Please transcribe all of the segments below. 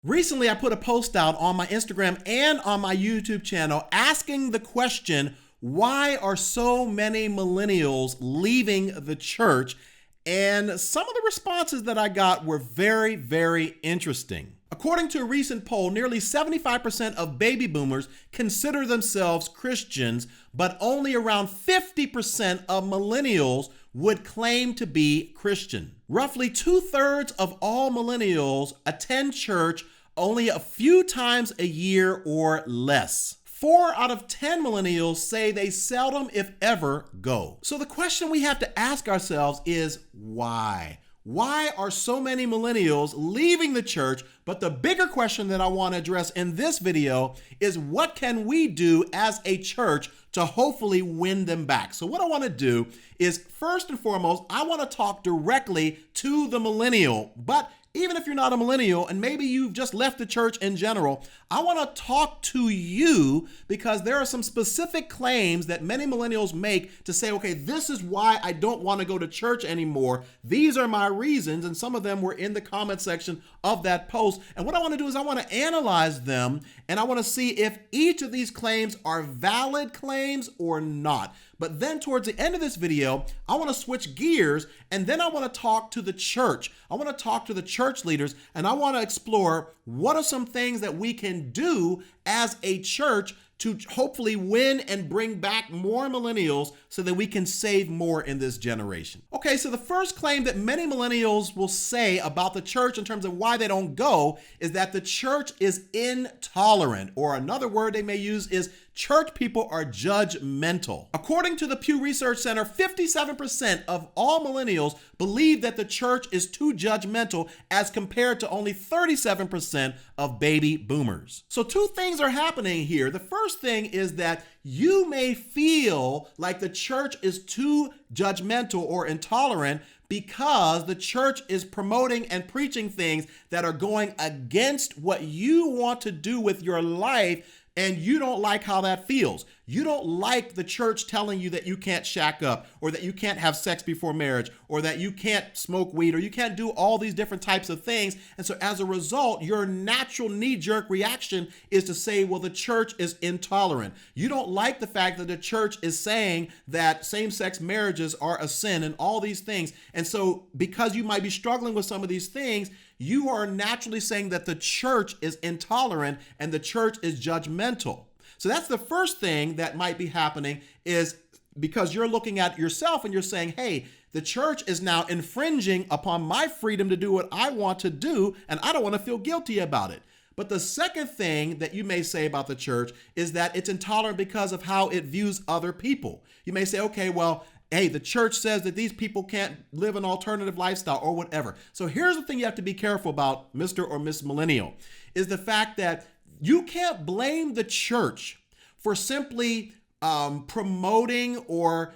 Recently, I put a post out on my Instagram and on my YouTube channel asking the question, why are so many millennials leaving the church? And some of the responses that I got were very, very interesting. According to a recent poll, nearly 75% of baby boomers consider themselves Christians, but only around 50% of millennials would claim to be Christian. Roughly 2/3 of all millennials attend church only a few times a year or less. 4 out of 10 millennials say they seldom, if ever, go. So the question we have to ask ourselves is why? Why are so many millennials leaving the church? But the bigger question that I want to address in this video is, what can we do as a church to hopefully win them back? So what I want to do is, first and foremost, I want to talk directly to the millennial. But even if you're not a millennial and maybe you've just left the church in general, I want to talk to you because there are some specific claims that many millennials make to say, okay, this is why I don't want to go to church anymore. These are my reasons. And some of them were in the comment section of that post. And what I want to do is I want to analyze them and I want to see if each of these claims are valid claims or not. But then towards the end of this video, I want to switch gears and then I want to talk to the church. I want to talk to the church leaders and I want to explore what are some things that we can do as a church to hopefully win and bring back more millennials so that we can save more in this generation. Okay, so the first claim that many millennials will say about the church in terms of why they don't go is that the church is intolerant, or another word they may use is church people are judgmental. According to the Pew Research Center, 57% of all millennials believe that the church is too judgmental as compared to only 37% of baby boomers. So two things are happening here. The first thing is that you may feel like the church is too judgmental or intolerant because the church is promoting and preaching things that are going against what you want to do with your life, and you don't like how that feels. You don't like the church telling you that you can't shack up, or that you can't have sex before marriage, or that you can't smoke weed, or you can't do all these different types of things. And so as a result, your natural knee-jerk reaction is to say, well, the church is intolerant. You don't like the fact that the church is saying that same-sex marriages are a sin and all these things. And so because you might be struggling with some of these things, you are naturally saying that the church is intolerant and the church is judgmental. So that's the first thing that might be happening, is because you're looking at yourself and you're saying, hey, the church is now infringing upon my freedom to do what I want to do, and I don't want to feel guilty about it. But the second thing that you may say about the church is that it's intolerant because of how it views other people. You may say, okay, well, hey, the church says that these people can't live an alternative lifestyle or whatever. So here's the thing you have to be careful about, Mr. or Miss Millennial, is the fact that you can't blame the church for simply promoting or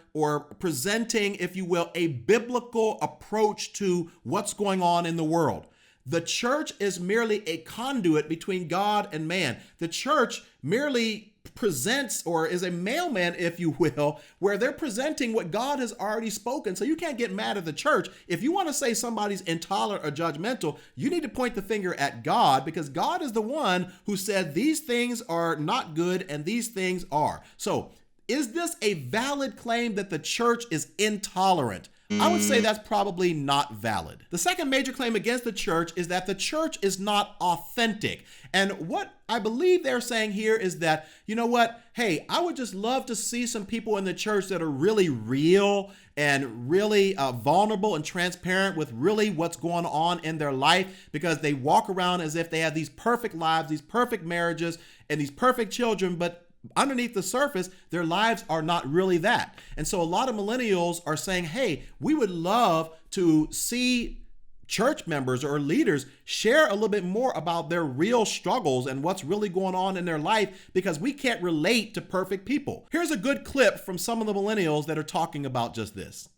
presenting, if you will, a biblical approach to what's going on in the world. The church is merely a conduit between God and man. The church merely presents, or is a mailman, if you will, where they're presenting what God has already spoken. So you can't get mad at the church. If you want to say somebody's intolerant or judgmental, you need to point the finger at God, because God is the one who said these things are not good and these things are. So is this a valid claim that the church is intolerant? I would say that's probably not valid. The second major claim against the church is that the church is not authentic. And what I believe they're saying here is that, you know what? Hey, I would just love to see some people in the church that are really real and really vulnerable and transparent with really what's going on in their life, because they walk around as if they have these perfect lives, these perfect marriages, and these perfect children, but underneath the surface, their lives are not really that. And so a lot of millennials are saying, hey, we would love to see church members or leaders share a little bit more about their real struggles and what's really going on in their life, because we can't relate to perfect people. Here's a good clip from some of the millennials that are talking about just this.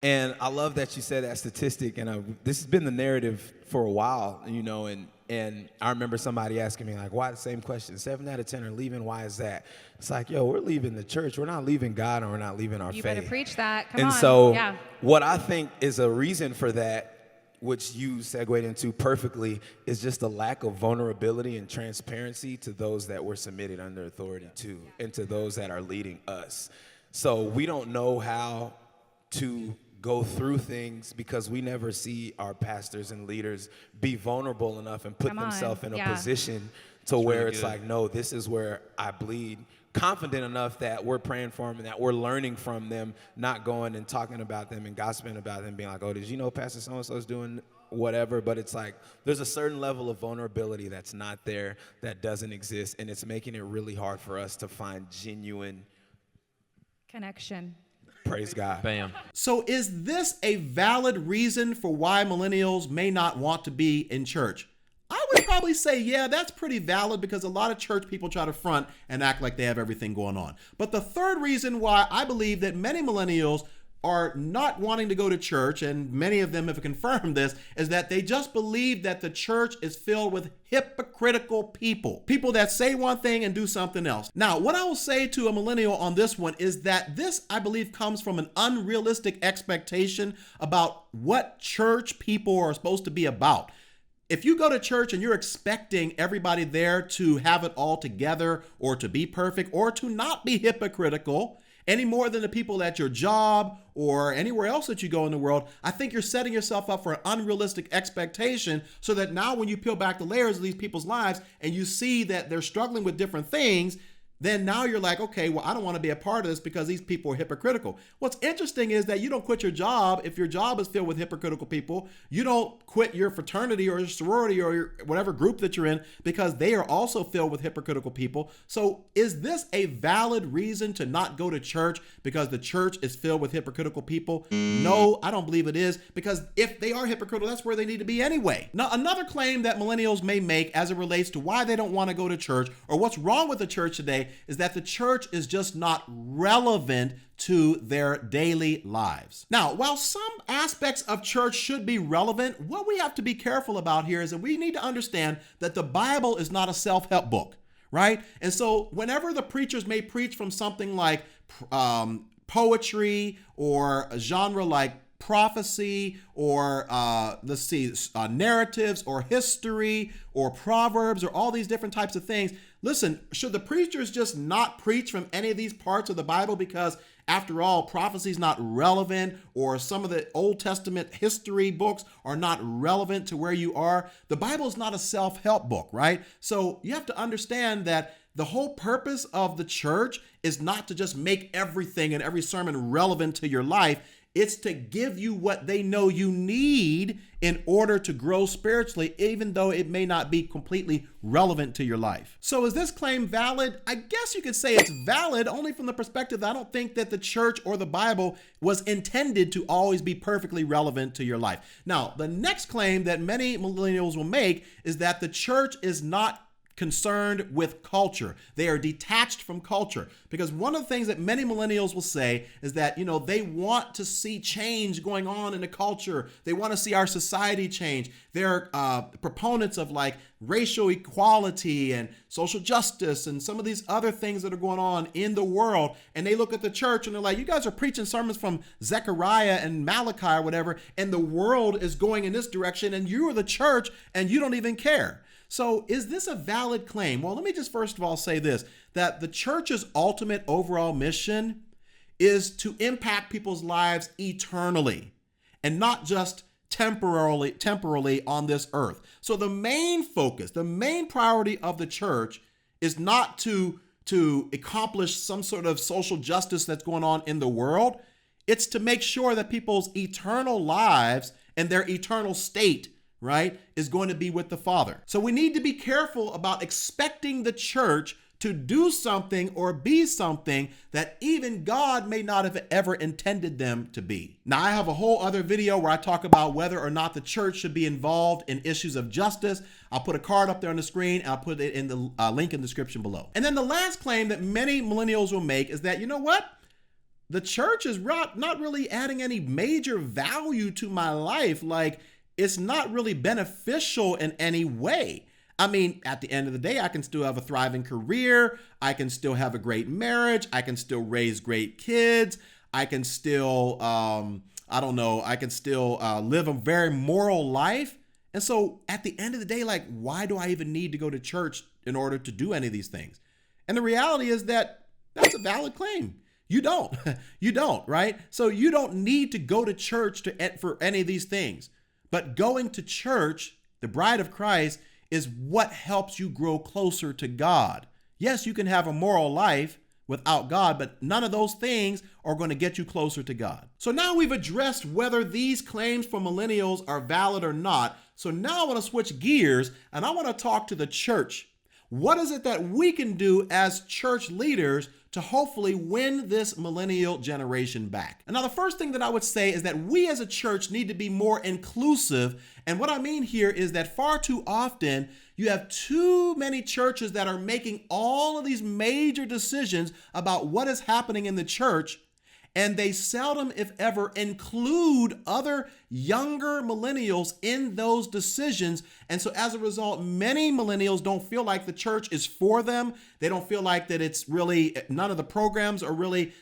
And I love that you said that statistic, and this has been the narrative for a while, you know, and I remember somebody asking me, like, why the same question? 7 out of 10 are leaving. Why is that? It's like, yo, we're leaving the church. We're not leaving God, and we're not leaving our faith. You better preach that. Come and on. so Yeah. what I think is a reason for that, which you segued into perfectly, is just a lack of vulnerability and transparency to those that we're submitted under authority to and to those that are leading us. So we don't know how to go through things because we never see our pastors and leaders be vulnerable enough and put themselves in a position to where it's like, no, this is where I bleed. Confident enough that we're praying for them and that we're learning from them, not going and talking about them and gossiping about them, being like, oh, did you know Pastor so-and-so's doing whatever? But it's like there's a certain level of vulnerability that's not there, that doesn't exist, and it's making it really hard for us to find genuine connection. Praise God. Bam. So is this a valid reason for why millennials may not want to be in church? I would probably say, yeah, that's pretty valid because a lot of church people try to front and act like they have everything going on. But the third reason why I believe that many millennials are not wanting to go to church, and many of them have confirmed this, is that they just believe that the church is filled with hypocritical people. People that say one thing and do something else. Now, what I will say to a millennial on this one is that this, I believe, comes from an unrealistic expectation about what church people are supposed to be about. If you go to church and you're expecting everybody there to have it all together or to be perfect or to not be hypocritical any more than the people at your job or anywhere else that you go in the world, I think you're setting yourself up for an unrealistic expectation so that now when you peel back the layers of these people's lives and you see that they're struggling with different things, then now you're like, okay, well, I don't want to be a part of this because these people are hypocritical. What's interesting is that you don't quit your job if your job is filled with hypocritical people. You don't quit your fraternity or your sorority or your whatever group that you're in because they are also filled with hypocritical people. So is this a valid reason to not go to church because the church is filled with hypocritical people? No, I don't believe it is, because if they are hypocritical, that's where they need to be anyway. Now, another claim that millennials may make as it relates to why they don't want to go to church or what's wrong with the church today is that the church is just not relevant to their daily lives. Now, while some aspects of church should be relevant, what we have to be careful about here is that we need to understand that the Bible is not a self-help book, right? And so whenever the preachers may preach from something like poetry or a genre like prophecy or narratives or history or proverbs or all these different types of things. Listen, should the preachers just not preach from any of these parts of the Bible because after all, prophecy is not relevant or some of the Old Testament history books are not relevant to where you are? The Bible is not a self-help book, right? So you have to understand that the whole purpose of the church is not to just make everything and every sermon relevant to your life. It's to give you what they know you need in order to grow spiritually, even though it may not be completely relevant to your life. So is this claim valid? I guess you could say it's valid only from the perspective that I don't think that the church or the Bible was intended to always be perfectly relevant to your life. Now, the next claim that many millennials will make is that the church is not concerned with culture. They are detached from culture, because one of the things that many millennials will say is that, they want to see change going on in the culture. They want to see our society change. They're proponents of like racial equality and social justice and some of these other things that are going on in the world. And they look at the church and they're like, you guys are preaching sermons from Zechariah and Malachi or whatever, and the world is going in this direction and you are the church and you don't even care. So is this a valid claim? Well, let me just first of all say this, that the church's ultimate overall mission is to impact people's lives eternally and not just temporarily on this earth. So the main focus, the main priority of the church is not to accomplish some sort of social justice that's going on in the world. It's to make sure that people's eternal lives and their eternal state, right, is going to be with the Father. So we need to be careful about expecting the church to do something or be something that even God may not have ever intended them to be. Now, I have a whole other video where I talk about whether or not the church should be involved in issues of justice. I'll put a card up there on the screen and I'll put it in the link in the description below. And then the last claim that many millennials will make is that, you know what? The church is not really adding any major value to my life. Like, it's not really beneficial in any way. I mean, at the end of the day, I can still have a thriving career. I can still have a great marriage. I can still raise great kids. I can still I don't know, I can still live a very moral life. And so at the end of the day, like, why do I even need to go to church in order to do any of these things? And the reality is that that's a valid claim. You don't. You don't, right? So you don't need to go to church for any of these things. But going to church, the bride of Christ, is what helps you grow closer to God. Yes, you can have a moral life without God, but none of those things are going to get you closer to God. So now we've addressed whether these claims from millennials are valid or not. So now I want to switch gears and I want to talk to the church. What is it that we can do as church leaders to hopefully win this millennial generation back? And now the first thing that I would say is that we as a church need to be more inclusive. And what I mean here is that far too often you have too many churches that are making all of these major decisions about what is happening in the church, and they seldom, if ever, include other younger millennials in those decisions. And so as a result, many millennials don't feel like the church is for them. They don't feel like that it's really, none of the programs are really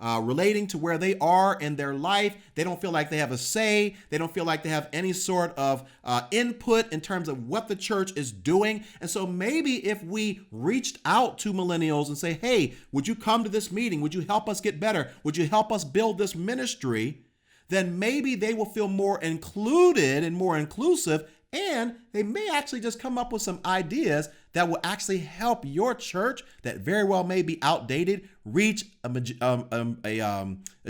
relating to where they are in their life. They don't feel like they have a say. They don't feel like they have any sort of input in terms of what the church is doing. And so maybe if we reached out to millennials and say, hey, would you come to this meeting? Would you help us get better? Would you help us build this ministry? Then maybe they will feel more included and more inclusive, and they may actually just come up with some ideas that will actually help your church that very well may be outdated reach a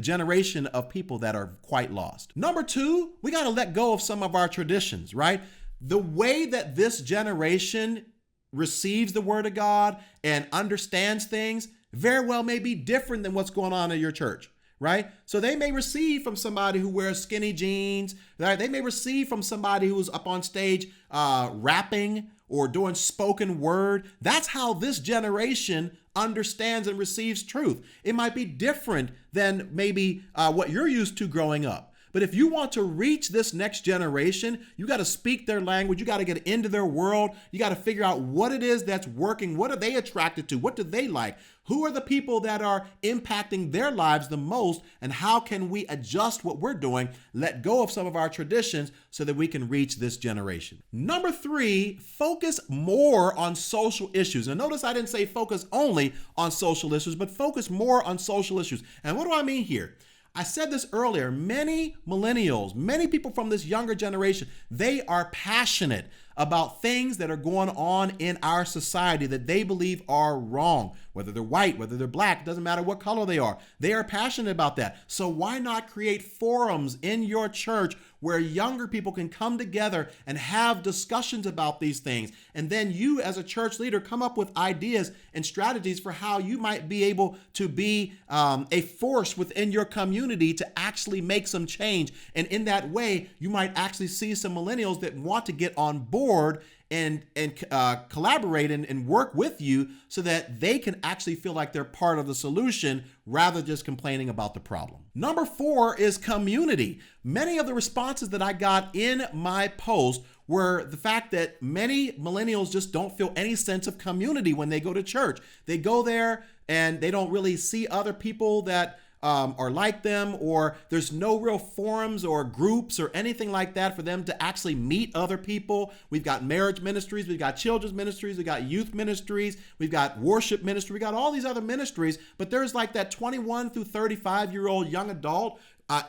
generation of people that are quite lost. Number two, we got to let go of some of our traditions, right? The way that this generation receives the word of God and understands things very well may be different than what's going on in your church, right? So they may receive from somebody who wears skinny jeans, right? They may receive from somebody who's up on stage rapping or doing spoken word. That's how this generation understands and receives truth. It might be different than maybe what you're used to growing up. But if you want to reach this next generation, you got to speak their language. You got to get into their world. You got to figure out what it is that's working. What are they attracted to? What do they like? Who are the people that are impacting their lives the most? And how can we adjust what we're doing, let go of some of our traditions so that we can reach this generation? Number three, focus more on social issues. And notice I didn't say focus only on social issues, but focus more on social issues. And what do I mean here? I said this earlier, many millennials, many people from this younger generation, they are passionate about things that are going on in our society that they believe are wrong. Whether they're white, whether they're black, it doesn't matter what color they are. They are passionate about that. So why not create forums in your church where younger people can come together and have discussions about these things? And then you as a church leader come up with ideas and strategies for how you might be able to be a force within your community to actually make some change. And in that way, you might actually see some millennials that want to get on board and collaborate and work with you so that they can actually feel like they're part of the solution rather than just complaining about the problem. Number four is community. Many of the responses that I got in my post were the fact that many millennials just don't feel any sense of community when they go to church. They go there and they don't really see other people that are like them, or there's no real forums or groups or anything like that for them to actually meet other people. We've got marriage ministries, we've got children's ministries, we've got youth ministries, we've got worship ministry, we got all these other ministries, but there's like that 21 through 35-year-old young adult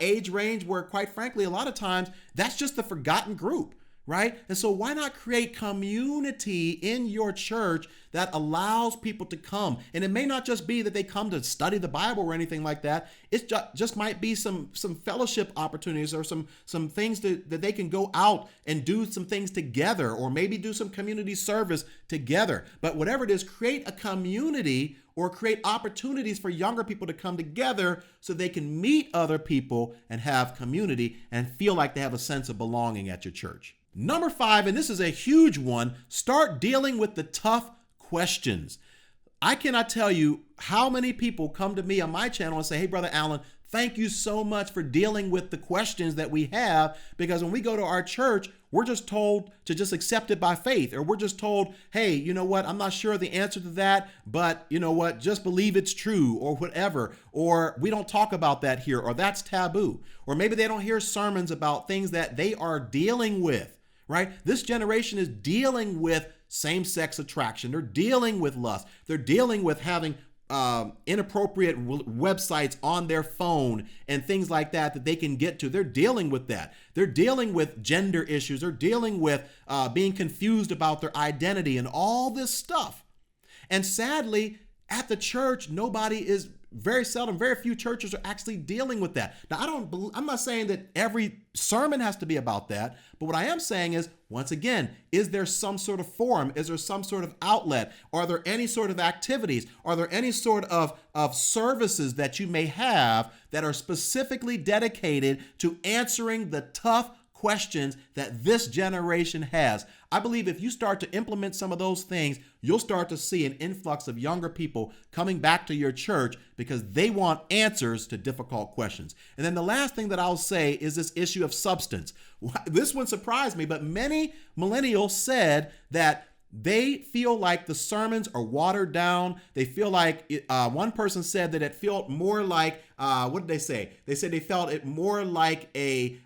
age range where, quite frankly, a lot of times that's just the forgotten group. Right? And so why not create community in your church that allows people to come? And it may not just be that they come to study the Bible or anything like that. It just might be some fellowship opportunities or some things that they can go out and do some things together, or maybe do some community service together. But whatever it is, create a community or create opportunities for younger people to come together so they can meet other people and have community and feel like they have a sense of belonging at your church. Number five, and this is a huge one, start dealing with the tough questions. I cannot tell you how many people come to me on my channel and say, hey, Brother Allen, thank you so much for dealing with the questions that we have, because when we go to our church, we're just told to just accept it by faith, or we're just told, hey, you know what, I'm not sure the answer to that, but you know what, just believe it's true, or whatever, or we don't talk about that here, or that's taboo, or maybe they don't hear sermons about things that they are dealing with, right? This generation is dealing with same-sex attraction. They're dealing with lust. They're dealing with having inappropriate websites on their phone and things like that they can get to. They're dealing with that. They're dealing with gender issues. They're dealing with being confused about their identity and all this stuff. And sadly, at the church, very few churches are actually dealing with that. Now, I'm not saying that every sermon has to be about that, but what I am saying is, once again, is there some sort of forum? Is there some sort of outlet? Are there any sort of activities? Are there any sort of services that you may have that are specifically dedicated to answering the tough questions that this generation has? I believe if you start to implement some of those things, you'll start to see an influx of younger people coming back to your church because they want answers to difficult questions. And then the last thing that I'll say is this issue of substance. This one surprised me, but many millennials said that they feel like the sermons are watered down. They feel like one person said that it felt more like, what did they say? They said they felt it more like a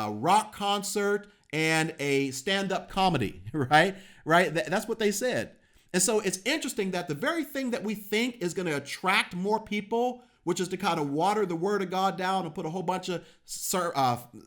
rock concert and a stand-up comedy, right? That's what they said. And so it's interesting that the very thing that we think is going to attract more people, which is to kind of water the word of God down and put a whole bunch of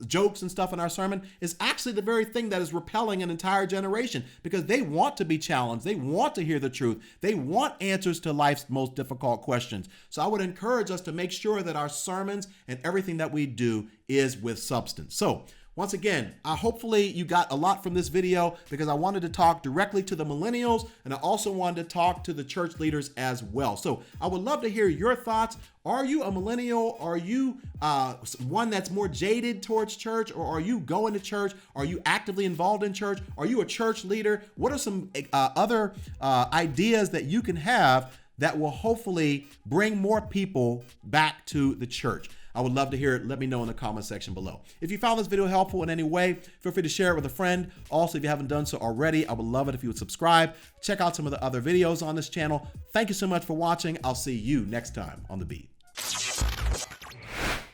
jokes and stuff in our sermon, is actually the very thing that is repelling an entire generation, because they want to be challenged. They want to hear the truth. They want answers to life's most difficult questions. So I would encourage us to make sure that our sermons and everything that we do is with substance. So once again, hopefully you got a lot from this video, because I wanted to talk directly to the millennials, and I also wanted to talk to the church leaders as well. So I would love to hear your thoughts. Are you a millennial? Are you one that's more jaded towards church, or are you going to church? Are you actively involved in church? Are you a church leader? What are some other ideas that you can have that will hopefully bring more people back to the church? I would love to hear it. Let me know in the comment section below. If you found this video helpful in any way, feel free to share it with a friend. Also, if you haven't done so already, I would love it if you would subscribe. Check out some of the other videos on this channel. Thank you so much for watching. I'll see you next time on The Beat.